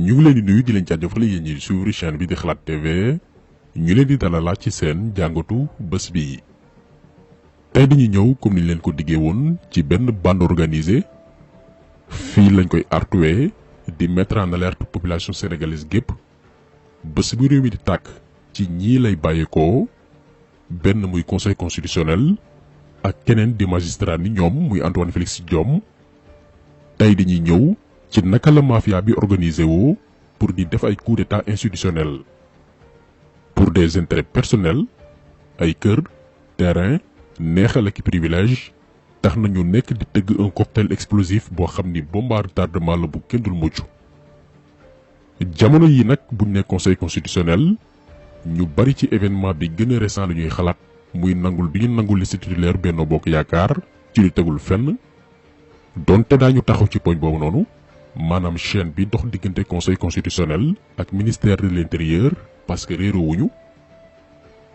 ñu ngi leen di nuyu di leen jaajëfal yéen ñi suivre chaîne bi di Xalaat TV ñu leen di dalalaat ci seen jàngatu bés bi. tey dañuy ñëw comme ni leen ko diggee woon ci benn bande organisée fii lañ koy artuwee di mettre en alerte population sénégalaise gépp bés bi réew mi di tàkk ci ñii lay bàyyeekoo benn muy conseil constitutionnel ak keneen di magistrat ni ñoom muy Antoine Félix Diome. tey dañuy ñëw ci naka la mafia bi organisé woo pour di def ay coup d'état institutionnel pour des intérêts personnels ay kër terrain neexal ak privilège tax nañu nekk di tëgg un cocktail explosif boo xam ni bombe à retardement la bu kenn dul mucc. jamono yi nag buñ ne conseil constitutionnel ñu bari ci événement bi gën a récent la ñuy xalaat muy nangul bi ñu nangul liste titulaire Benno Bokk Yaakaar ci lu tegul fenn donte daañu taxaw ci poñ boobu noonu maanaam chaîne bi dox diggante conseil constitutionnel ak ministère de l'intérieur parce que réeroowuñu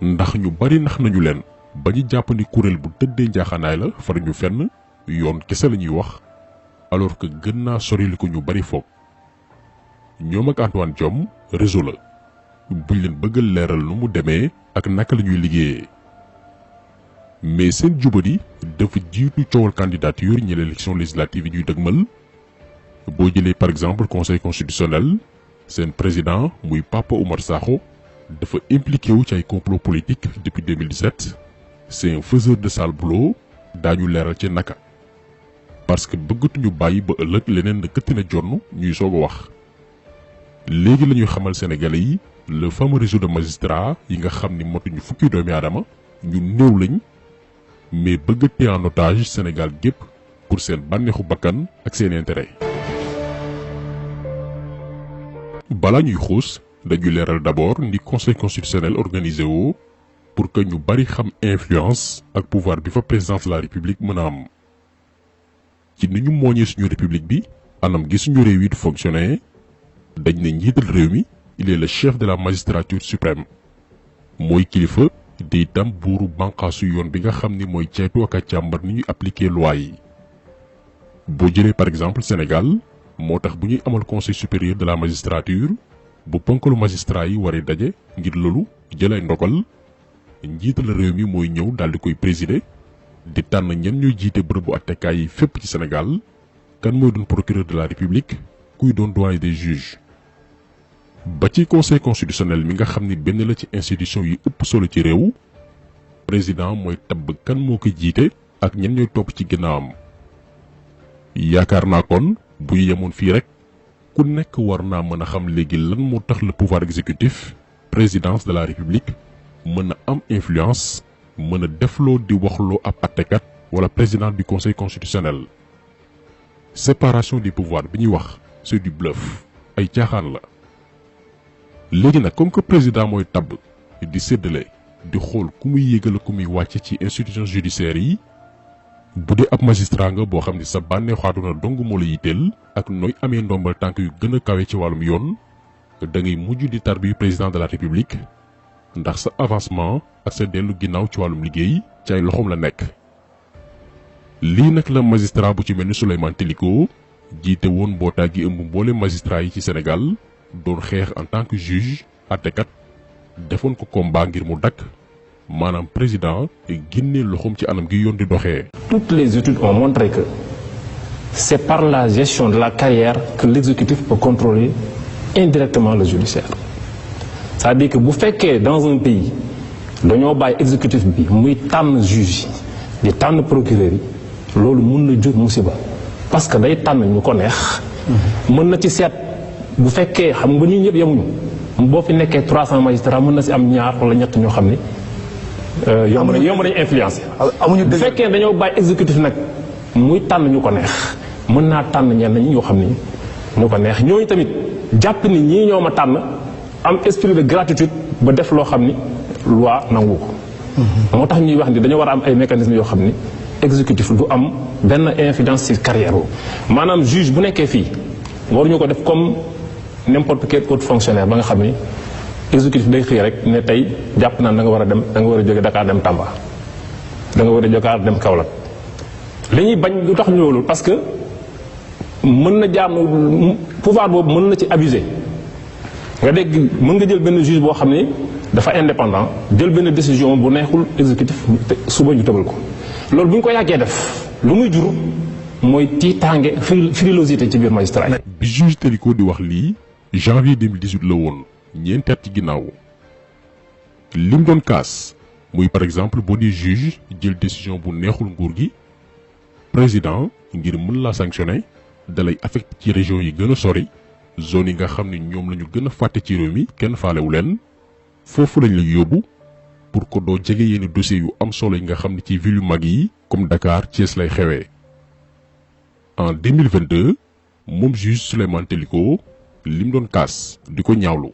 ndax ñu bari nax nañu leen ba ñu jàpp ni kuréel bu tëddee njaaxaanaay la faruñu fenn yoon kese la ñuy wax alors que gën naa sori li ko ñu bari foog. ñoom ak Antoine Diome réseau la buñ leen bëggal leeral nu mu demee ak naka la ñuy liggéeyee mais seen jubadi dafa jiitu coowal candidature ñi l'élection législative yi ñuy dëgmal. boo jëlee par exemple conseil constitutionnel seen président muy Papa Oumar Sakho dafa impliqué wu ci ay complot politique depuis 2017 c'est un faiseur de sale boulot daañu leeral ci naka parce que bëggatuñu bàyyi ba ëllëg leneen na këtt na jonn ñuy soog a wax. léegi la ñuy xamal sénégalais yi le fameux réseau de magistrats yi nga xam ni motuñu fukki doomi aadama ñu néew lañ mais bëgg a téye en otage Sénégal gépp pour seen bànneexu bakkan ak seen intérêt. balaa ñuy xuus dañuy leeral d'abord ni conseil constitutionnel organisé woo pour que ñu bari xam influence ak pouvoir bi fa présidence de la république mën a am. ci ni ñu mooñee suñu république bi anam gi suñu réew yi di fonctionner dañ ne njiital réew mi il est le chef de la magistrature suprême mooy kilifa di itam buuru bànqaasu yoon bi nga xam ni mooy ceytu ak a càmbar ni ñuy appliquer loi yi. boo jëlee par exemple Sénégal moo tax bu ñuy amal conseil supérieur de la magistrature bu ponkalu magistrat yi waree daje ngir loolu jëlay ndogal njiital réew mi mooy ñëw daal di koy présider di tànn ñen ñooy jiite bërëbu attekaay yi fépp ci Sénégal kan mooy doon procureur de la république kuy doon doyen des juges. ba ci conseil constitutionnel mi nga xam ni benn la ci institution yi ëpp solo ci réew président mooy tabb kan moo ko jiite ak ñen ñooy topp ci ginnaawam. yaakaar naa kon bu yemoon fii rek ku nekk war naa mën a xam léegi lan moo tax le pouvoir exécutif présidence de la république mën a am influence mën a defloo di waxloo ab attekat wala président du conseil constitutionnel. séparation des pouvoirs bi ñuy wax c'est du bluff ay caaxaan la. léegi nag comme que président mooy tabb di séddale di xool ku muy yéegal ku muy wàcce ci institutions judiciaires yi bu dee ab magistrat nga boo xam ni sa bànneexu àdduna dong moo la yitteel ak nooy amee ndombal tànk yu gën a kawe ci wàllum yoon da ngay mujj di tarbi président de la république ndax sa avancement ak sa dellu ginnaaw ci wàllum liggéey ci ay loxoom la nekk. lii nag la magistrat bu ci mel ni Souleymane Teliko jiite woon mbootaay gi ëmb mboole magistrat yi ci Sénégal doon xeex en tant que juge àttekat defoon ko combat ngir mu dakk maanaam président génne loxoom ci anam gi yoon di doxee. Toutes les études ont montré que c'est par la gestion de la carrière que l'exécutif peut contrôler indirectement le judiciaire. C'est-à-dire que bu fekkee dans un pays dañoo bàyyi exécutif bi muy tànn juge yi di tànn procureur yi loolu mun na jur musiba parce que day tànn ñu ko neex. mën na ci seet bu fekkee xam nga ñii ñëpp yemuñu boo fi nekkee 300 magistrats mën na si am ñaar wala ñett ñoo xam ni yomb nañu influencer. bu fekkee dañoo bàyyi exécutif nag muy tànn ñu ko neex mën naa tànn ñenn ñi ñoo xam ni ñu ko neex ñooñu tamit jàpp ni ñii ñoo ma tànn am esprit de gratitude ba def loo xam ni loi nangu ko. moo tax ñuy wax ni dañoo war a am ay mécanismes yoo xam ni exécutif du am benn influence ci carrière boobu maanaam juge bu nekkee fii waruñu ko def comme n'importe quel autre fonctionnaire ba nga xam ni exécutif day xëy rek ne tey jàpp naa da nga war a dem da nga war a jóge Dakar dem Tamba da nga war a Dakar dem Kaolack li ñuy bañ lu tax ñu loolu parce que mën na jaar pouvoir boobu mën na ci abuser nga dégg mën nga jël benn juge boo xam ne dafa indépendant jël benn décision bu neexul exécutif suba ñu tëbal ko loolu bu ñu ko yàggee def lu muy jur mooy tiitaange frilosité ci biir magistrat yi. bi juge Téliko di wax lii janvier 2018 la woon ñeenti at ci ginnaaw lim doon kaas muy par exemple boo di juge jël décision bu neexul nguur gi président ngir mën laa sanctionné dalay affecté ci région yi gën a sori zone yi nga xam ne ñoom la ñu gën a fàtte ci réew mi kenn faalewu leen foofu lañ lay yóbbu pour que doo jege yenn dossiers yu am solo yi nga xam ne ci ville yu mag yi comme Dakar Thiès lay xewee. en 2022 moom juge Souleymane Téliko lim doon kaas di ko ñaawlu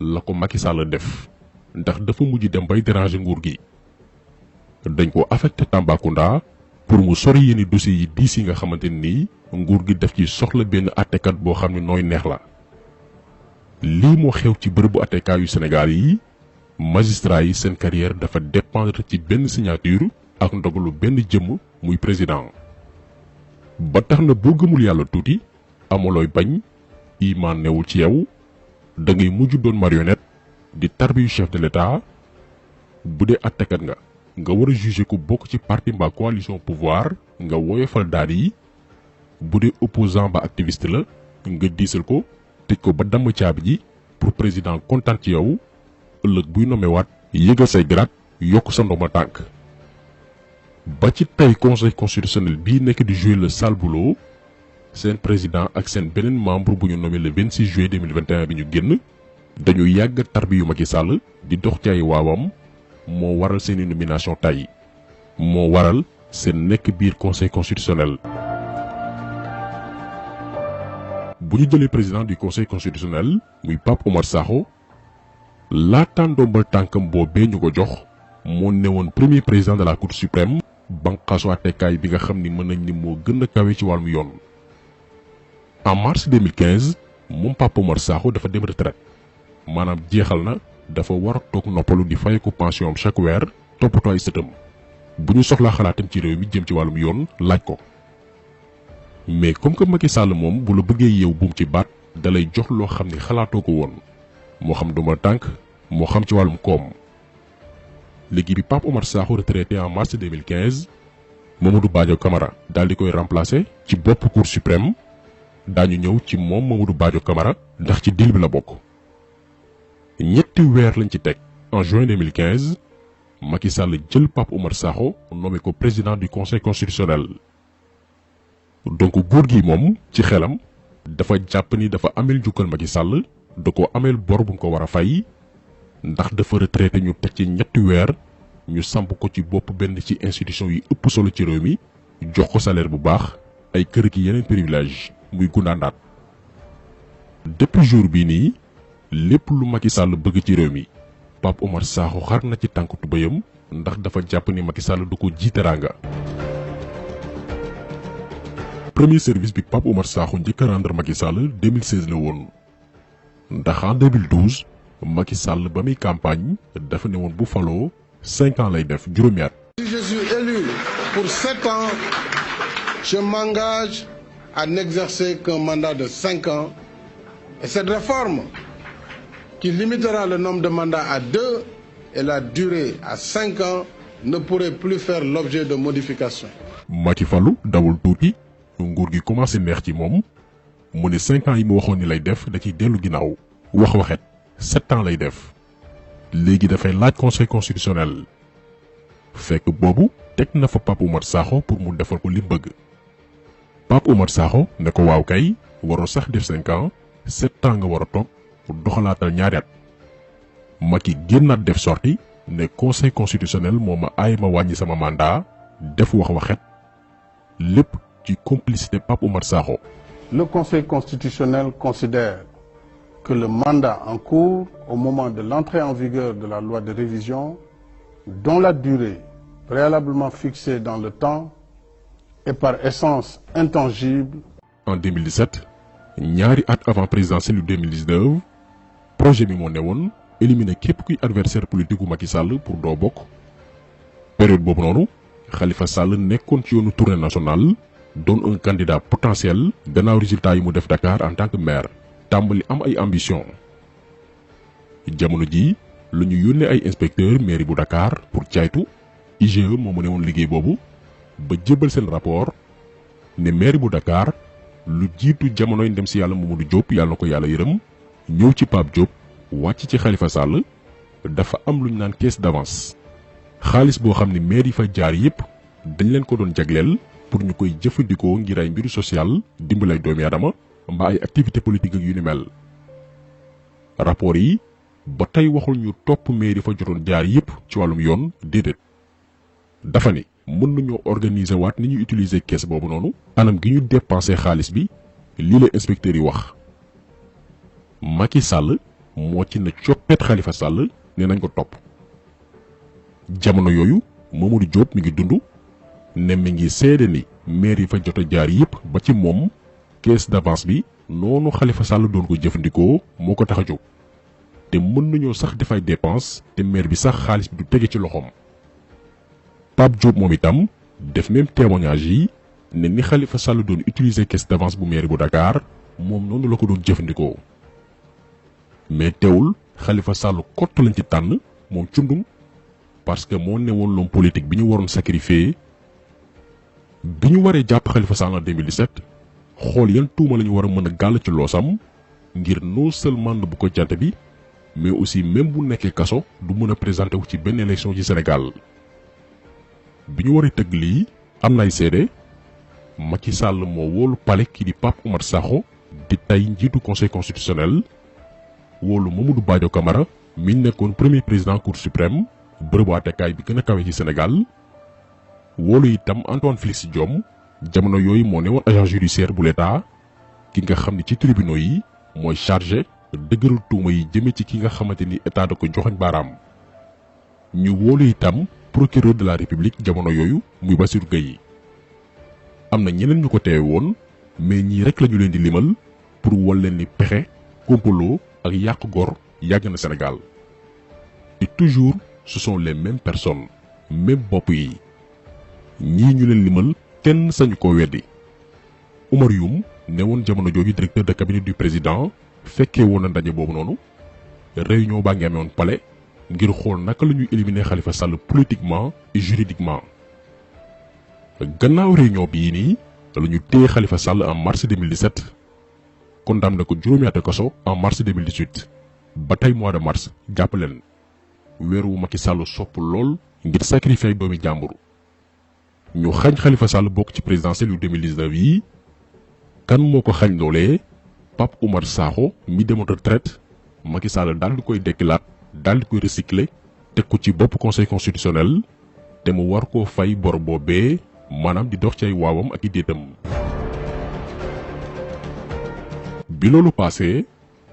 la ko Macky Sall def ndax dafa mujj dem bay déranger nguur gi dañ ko affecté Tambacounda pour mu sori yenn dossiers yi diis yi nga xamante ni nguur gi def ci soxla benn attekat boo xam ne nooy neex la. lii moo xew ci bërëbu attekaay yu Sénégal yi magistrat yi seen carrière dafa dépendre ci benn signature ak ndogalu benn jëmm muy président. ba tax na boo gëmul yàlla tuuti amulooy bañ imaan newul ci yow da ngay mujj doon marionnette di tarbiyu chef de l'état bu dee attekat nga war a juger ku bokk ci parti mbaa coalition pouvoir nga woyofal daal yi bu dee opposant ba activiste la nga diisal ko tëj ko ba damm caabi ji pour président kontaan ci yow ëllëg buy nomewaat yëgal say grade yokk sa ndooma tànk. ba ci tey conseil constitutionnel bii nekk di jouer le sale boulot seen président ak seen beneen membre bu ñu nommé le 26 juillet 2021 bi ñu génn dañu yàgg tarbi yu Macky Sall di dox ci ay waawam moo waral seeni nomination tay moo waral seen nekk biir conseil constitutionnel. bu ñu jëlee président du conseil constitutionnel muy Pape Oumar Sakho laata ndombal tànkam boobee ñu ko jox moo newoon premier président de la cour suprême banqaasu àttekaay bi nga xam ni mën nañ ni moo gën a kawe ci wàllum yoon. en mars 2015 moom Pape Oumar Sakho dafa dem retraite maanaam jeexal na dafa war a toog noppalu di fay ko pension am chaque weer toppatoo ay sëtam bu ñu soxlaa xalaatam ci réew mi jëm ci wàllum yoon laaj ko. mais comme que Macky Sall moom bu la bëggee yeew buum ci baat dalay jox loo xam ni xalaatoo ko woon moo xam duma tànk moo xam ci wàllum koom. léegi bi Pape Oumar Sakho retraité en mars 2015 Mamadou Badio Camara daal di koy remplacer ci bopp cour suprême daañu ñëw ci moom Mamadou Badio Camara ndax ci deal bi la bokk. ñetti weer lañ ci teg en juin 2015 Macky Sall jël Pape Oumar Sakho nommé ko président du conseil constitutionnel. donc góor gi moom ci xelam dafa jàpp ni dafa ameel njukkal Macky Sall da ko ameel bor bu mu ko war a fay ndax dafa retraité ñu teg ci ñetti weer ñu samp ko ci bopp benn ci institution yi ëpp solo ci réew mi jox ko salaire bu baax ay kër ki yeneen privilège muy gundaandaat. depuis jour bii nii lépp lu Macky Sall bëgg ci réew mi Pape Oumar Sakho xar na ci tànk tubéyam ndax dafa jàpp ni Macky Sall du ko jiiteraanga. premier service bi Pape Oumar Sakho njëkk a rendre Macky Sall 2016 la woon ndax en 2012 Macky Sall ba muy campagne dafa ne woon bu faloo 5 ans lay def juróomi at. Si je suis élu pour 7 ans, je m'engage à n'exercer qu'un mandat de 5 ans. Et cette réforme, qui limitera le nombre de mandats à 2 et la durée à 5 ans, ne pourrait plus faire l'objet de modifications. Macky Fallu dawul tuuti nguur gi commencé neex ci moom mu ne 5 ans yi mu waxoon ni lay def da ciy dellu ginnaaw wax waxet 7 ans lay def léegi dafay laaj conseil constitutionnel fekk boobu teg na fa Pape Oumar Sakho pour mu defal ko li bëgg. Pape Oumar Sakho ne ko waaw kay waroo sax def 5 ans 7 ans nga war a toog pour doxalaatal ñaari at. Macky génnaat def sorti ne conseil constitutionnel moo ma aay ma wàññi sama mandat def wax waxet lépp ci complicité Pape Oumar Sakho. Le Conseil constitutionnel considère que le mandat en cours au moment de l'entrée en vigueur de la loi de révision, dont la durée préalablement fixée dans le temps est par essence intangible. En 2017 ñaari at avant présidentielle yu 2019 projet bi moo ne woon éliminer képp kuy adversaire politique gu Macky Sall pour doo bokk. période boobu noonu Khalifa Sall nekkoon ci yoonu tournée nationale doon un candidat potentiel gannaaw résultat yi mu def Dakar en tant que maire tàmbali am ay ambition. jamono ji lu ñu yónnee ay inspecteur mairie bu Dakar pour caytu IGE moo mu ne woon liggéey boobu ba jébbal seen rapport ne mairie bu Dakar lu jiitu jamonoy ndem si yàlla Mamadou Diop yàlla na ko yàlla yërëm ñëw ci Pape Diop wàcc ci Khalifa Sall dafa am lu ñu naan caisse d'avance xaalis boo xam ne maire yi fa jaar yépp dañ leen ko doon jagleel pour ñu koy jëfandikoo ngir ay mbiru social dimbalay doomi aadama mbaa ay activité politique ak yu ni mel. rapport yi ba tey waxul ñu topp maire yi fa jotoon jaar yépp ci wàllum yoon déedéet dafa ni mën nañoo organiser waat ni ñuy utiliser caisse boobu noonu anam gi ñu dépenser xaalis bi lii la inspecteurs yi wax. Macky Sall moo ci na coppet Khalifa Sall ne nañ ko topp jamono yooyu Mamadou Diop mi ngi dund ne mi ngi seede ni maire yi fa jot a jaar yépp ba ci moom caisse d'avance bi noonu Khalifa Sall doon ko jëfandikoo moo ko tax a jóg te mën nañoo sax def ay dépense te maire bi sax xaalis bi du tege ci loxoom. Pape Diop moom itam def même témoignage yi ne ni Khalifa Sall doon utiliser caisse d'avance bu maire bu Dakar moom noonu la ko doon jëfandikoo mais teewul Khalifa Sall kott lañ ci tànn moom cundum parce que moo newoon l'homme politique bi ñu waroon sacrifier bi ñu waree jàpp Khalifa Sall en 2017 xool yan tuuma la ñu war a mën a gàll ci loosam ngir non seulement bu ko jant bi mais aussi même bu nekkee kaso du mën a présenter wu ci benn élection ci Sénégal. bi ñu waree tëgg lii am na ay seede Macky Sall moo wóolu palais kii di Pape Oumar Sakho di tey njiitu conseil constitutionnel wóolu Mamadou Badio Camara mi nekkoon premier président cour suprême bërëbu àttekaay bi gën a kawe ci Sénégal wóolu itam Antoine Félix Diome jamono yooyu moo newoon agent judiciaire bu l'État ki nga xam ne ci tribunaux yi mooy chargé dëgëral tuuma yi jëme ci ki nga xamante ni état da ko joxañ baaraam ñu wóolu itam procureur de la république jamono yooyu muy Bassirou Gueye am na ñeneen ñu ko teewe woon mais ñii rek lañu leen di limal pour wol leen ni pexe complot ak yàq gor yàgg na Sénégal et toujours ce sont les mêmes personnes même bopp yi ñii ñu leen limal kenn sañu ko weddi. Oumar Youm ne woon jamono jooju directeur de cabinet du président fekkee woon na ndaje boobu noonu réunion baa ngi amee woon palais ngir xool naka la ñuy éliminer Khalifa Sall politiquement et juridiquement. gannaaw réunion bii nii la ñu téye Khalifa Sall en mars 2017 condamné ko juróomi atu kaso en mars 2018 ba tey mois de mars jàpp leen weer wu Macky Sall sopp lool ngir sacrifier doomi jàmbur ñu xañ Khalifa Sall bokk ci présidentielle yu 2019 yi kan moo ko xañ loolee Pape Oumar Sakho mi demoon retraite Macky Sall daal di koy dekkilaat daal di koy recycler teg ko ci bopp conseil constitutionnel te mu war koo fay bor boobee maanaam di dox ci ay waawam ak i déetam. bi loolu passé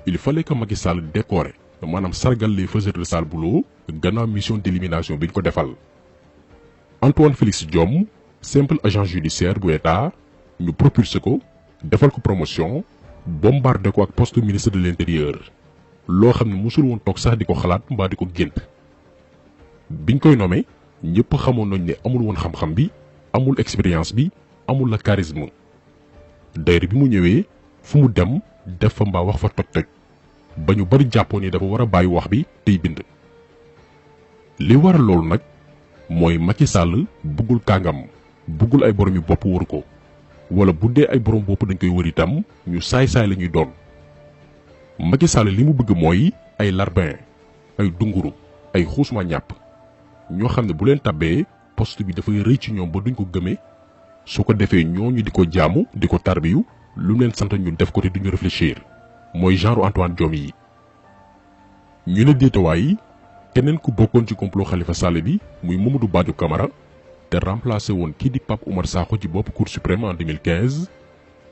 il fallait que Macky Sall décorer maanaam sargal les faiseurs de sale boulot gannaaw mission d'élimination bi ñu ko defal. Antoine Félix Diome simple agent judiciaire bu état ñu propulsé ko defal ko promotion bombardé ko ak poste ministre de l'intérieur loo xam ne musul woon toog sax di ko xalaat mbaa di ko gént. biñ koy nommé ñëpp xamoon nañ ne amul woon xam-xam bi amul expérience bi amul la charisme d'ailleurs bi mu ñëwee fu mu dem def fa mbaa wax fa toj-toj ba ñu bari jàppoon ni dafa war a bàyyi wax bi tey bind. li waral loolu nag mooy Macky Sall buggul kàngam buggul ay borom yu bopp wër ko wala bu dee ay borom bopp dañ koy wër itam ñu saay-saay la ñuy doon. Macky Sall li mu bëgg mooy ay larbin ay dunguru ay xuusma ñàpp ñoo xam ne bu leen tabbee poste bi dafay rëy ci ñoom ba duñ ko gëmee su ko defee ñooñu di ko jaamu di ko tarbiyu lu leen sant ñu def ko te duñu réfléchir mooy genre Antoine Diome yi. ñu ne déetawaay keneen ku bokkoon ci complot Khalifa Sall bi muy Mamadou Badio Camara te remplacé woon kii di Pape Oumar Sakho ci bopp cour suprême en 2015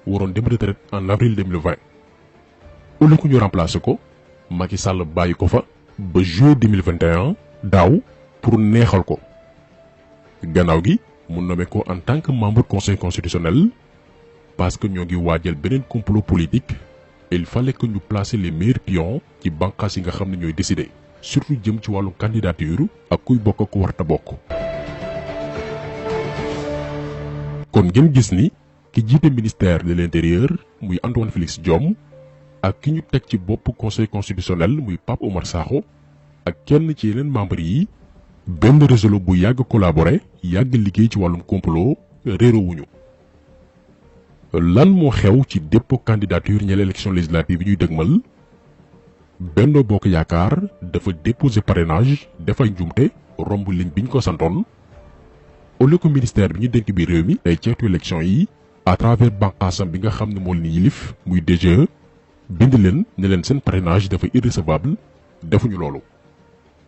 waroon dem retraite en avril 2020. au lieu que ñu remplacé ko Macky Sall bàyyi ko fa ba juillet 2021 daaw pour neexal ko. gannaaw gi mu nommé ko en tant que membre conseil constitutionnel parce que ñoo ngi waajal beneen complot politique et il fallait que ñu placer les meilleurs pions ci bànqaas yi nga xam ne ñooy décider surtout jëm ci wàllu candidature ak kuy bokk ak ku warta bokk. kon ngeen gis ni ki jiite ministère de l'intérieur muy Antoine Félix Diome ak ki ñu teg ci bopp conseil constitutionnel muy Pape Oumar Sakho ak kenn ci yeneen membres yi benn réseau la bu yàgg collaboré yàgg liggéey ci wàllum complot réeroowuñu. lan moo xew ci dépôt candidature ñeel élection législative yi ñuy dëgmal Benno Bokk Yaakaar dafa déposer parrainage dafay njumte romb ligne biñ ko santoon au lieu que ministère bi ñu dénk bi réew mi day ceetu élection yi à travers bànqaasam bi nga xam ne moo leen yilif muy DGE bind leen ne leen seen parrainage dafa irrecevable defuñu loolu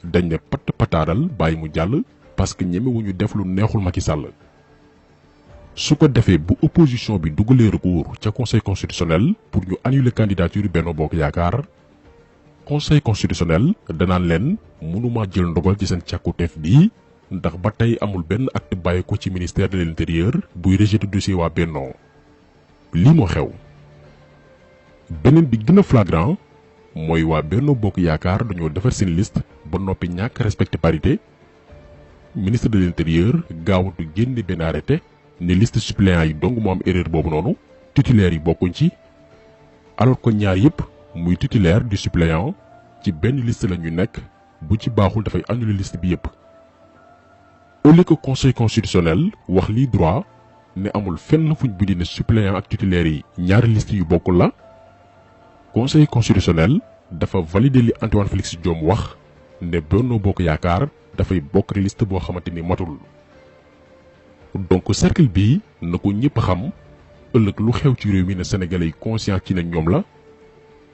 dañ ne patt pataaral bàyyi mu jàll parce que ñemewuñu def lu neexul Macky Sall su ko defee bu opposition bi dugalee recours ca conseil constitutionnel pour ñu annuler candidature Benno Bokk Yaakaar conseil constitutionnel danaan leen mënuma jël ndogal ci seen càkkuteef bii ndax ba tey amul benn acte bàyyi ko ci ministère de l'intérieur buy rejeté dossier waa Benno lii moo xew. beneen bi gën a flagrant mooy waa Benno Bokk Yaakaar dañoo defar seen liste ba noppi ñàkk respecté parité ministre de l'intérieur gaawantu génne benn arrêté ne liste suppléants yi dong moo am erreur boobu noonu titulaires yi bokkuñ ci alors que ñaar yëpp muy titulaire du suppléant ci benn liste la ñu nekk bu ci baaxul dafay annuler liste bi yëpp. au lieu que conseil constitutionnel wax lii droit ne amul fenn fuñ bindi ne suppléant ak titulaire yi ñaari liste yu bokkul la conseil constitutionnel dafa valider li Antoine Félix Diome wax ne Benno Bokk Yaakaar dafay bokk liste boo xamante ni matul. donc cercle bii na ko ñëpp xam ëllëg lu xew ci réew mi ne sénégalais yi conscient ci ne ñoom la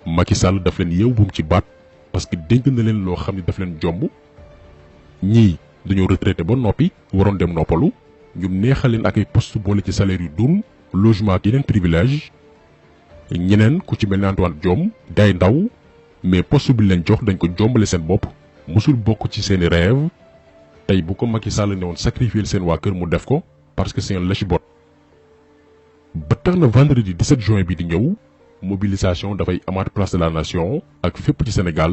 Macky Sall daf leen yeew buum ci baat parce que dénk na leen loo xam ne daf leen jomb ñii dañoo retraité ba noppi waroon dem noppalu ñu neexal leen ak ay poste boole ci salaire yu dun logement ak yeneen privilège ñeneen ku ci mel ne Antoine Diome day ndaw mais poste bi leen jox dañ ko jombale seen bopp musul bokk ci seeni rêve tey bu ko Macky Sall ne woon sacrifier seen waa kër mu def ko parce que c'est un lèche-bot. ba tax na vendredi 17 juin bi di ñëw mobilisation dafay amaat place de la nation ak fépp ci Sénégal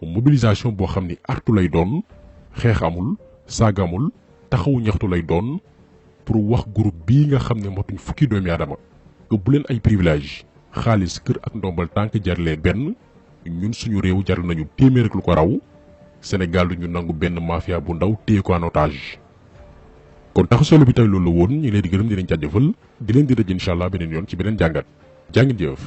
mobilisation boo xam ni artu lay doon xeex amul saaga amul taxawu ñaxtu lay doon pour wax groupe bii nga xam ne motuñ fukki doomi aadama que bu leen ay privilège xaalis kër ak ndombal tànk jarlee benn ñun suñu réew jar nañu téeméer ak lu ko raw Sénégal du ñu nangu benn mafia bu ndaw téye ko en otage. kon tax solo bi tey loolu la woon ñu ngi leen di gërëm di leen jaajëfal di leen di daj incha allah beneen yoon ci beneen jàngat jàngin jëf.